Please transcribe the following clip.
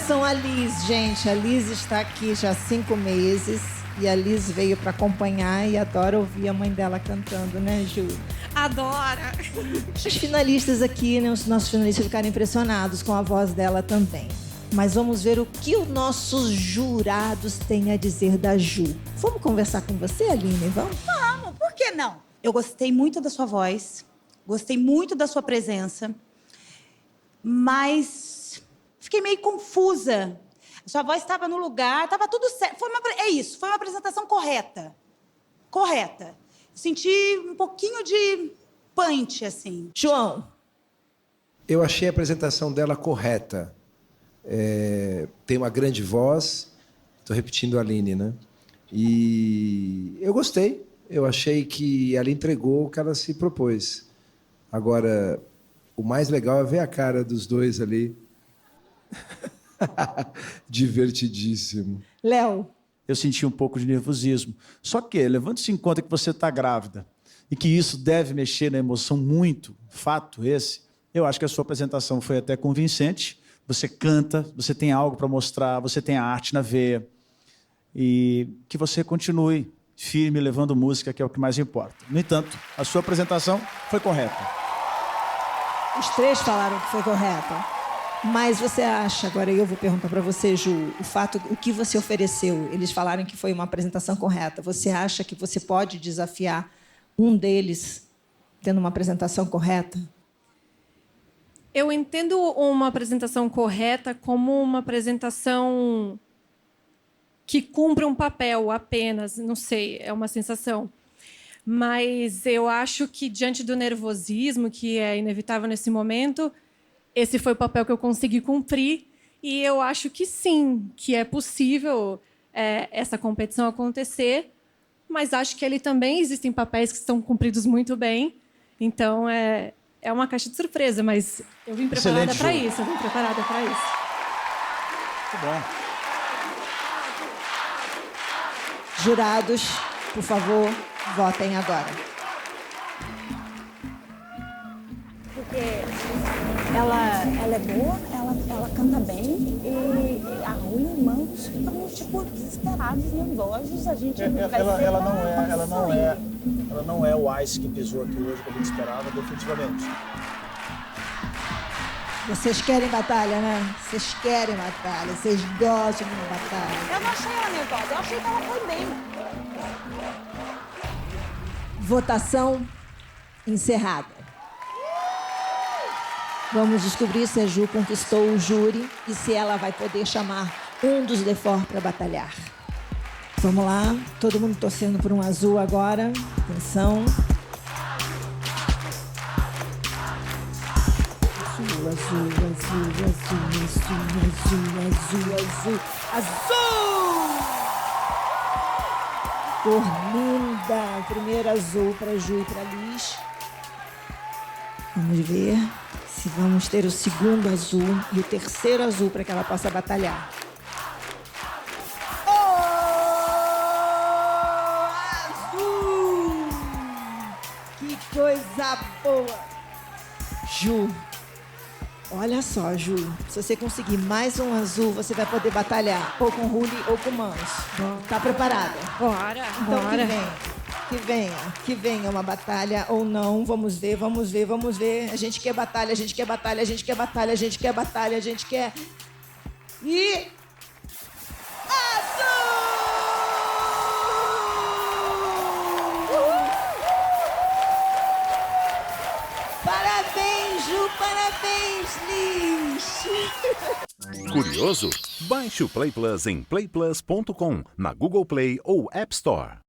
Abraçam a Liz, gente. A Liz está aqui já há 5 meses. E a Liz veio para acompanhar e adora ouvir a mãe dela cantando, né, Ju? Adora! Os finalistas aqui, né, os nossos finalistas ficaram impressionados com a voz dela também. Mas vamos ver o que os nossos jurados têm a dizer da Ju. Vamos conversar com você, Aline? Vamos? Vamos, por que não? Eu gostei muito da sua voz, gostei muito da sua presença, mas fiquei meio confusa. A sua voz estava no lugar, estava tudo certo. É isso, foi uma apresentação correta. Correta. Senti um pouquinho de punch, assim. João. Eu achei a apresentação dela correta. Tem uma grande voz. Estou repetindo a Aline, né? E eu gostei. Eu achei que ela entregou o que ela se propôs. Agora, o mais legal é ver a cara dos dois ali. Divertidíssimo. Léo. Eu senti um pouco de nervosismo. Só que, levando-se em conta que você está grávida e que isso deve mexer na emoção muito, fato esse, eu acho que a sua apresentação foi até convincente. Você canta, você tem algo para mostrar, você tem a arte na veia. E que você continue firme, levando música, que é o que mais importa. No entanto, a sua apresentação foi correta. Os 3 falaram que foi correta. Mas você acha, agora eu vou perguntar para você, Ju, o que você ofereceu, eles falaram que foi uma apresentação correta. Você acha que você pode desafiar um deles tendo uma apresentação correta? Eu entendo uma apresentação correta como uma apresentação que cumpre um papel apenas, não sei, é uma sensação. Mas eu acho que, diante do nervosismo, que é inevitável nesse momento, esse foi o papel que eu consegui cumprir. E eu acho que sim, que é possível essa competição acontecer, mas acho que ali também existem papéis que estão cumpridos muito bem. Então, é uma caixa de surpresa, mas eu vim preparada para isso. Muito bom. Jurados, por favor, votem agora. Porque ela é boa, ela canta bem e a Rui e o Mano estão, tipo, desesperados, nervosos. A gente ela não é o Ice que pisou aqui hoje que a gente esperava, definitivamente. Vocês querem batalha, né? Vocês querem batalha, vocês gostam de uma batalha. Eu não achei ela nervosa, eu achei que ela foi bem. Votação encerrada. Vamos descobrir se a Ju conquistou o júri e se ela vai poder chamar um dos Lefort para batalhar. Vamos lá, todo mundo torcendo por um azul agora. Atenção. Azul! Cor linda! Primeiro azul para Ju e para Liz. Vamos ver se vamos ter o segundo azul e o terceiro azul para que ela possa batalhar. Azul! Que coisa boa! Ju, olha só, Ju, se você conseguir mais um azul, você vai poder batalhar ou com Ruli ou com Mans. Tá preparada? Bora, então bora. Que venha uma batalha ou não. Vamos ver. A gente quer batalha, a gente quer batalha. E... azul! Parabéns, Ju, parabéns, Liz! Curioso? Baixe o Play Plus em playplus.com, na Google Play ou App Store.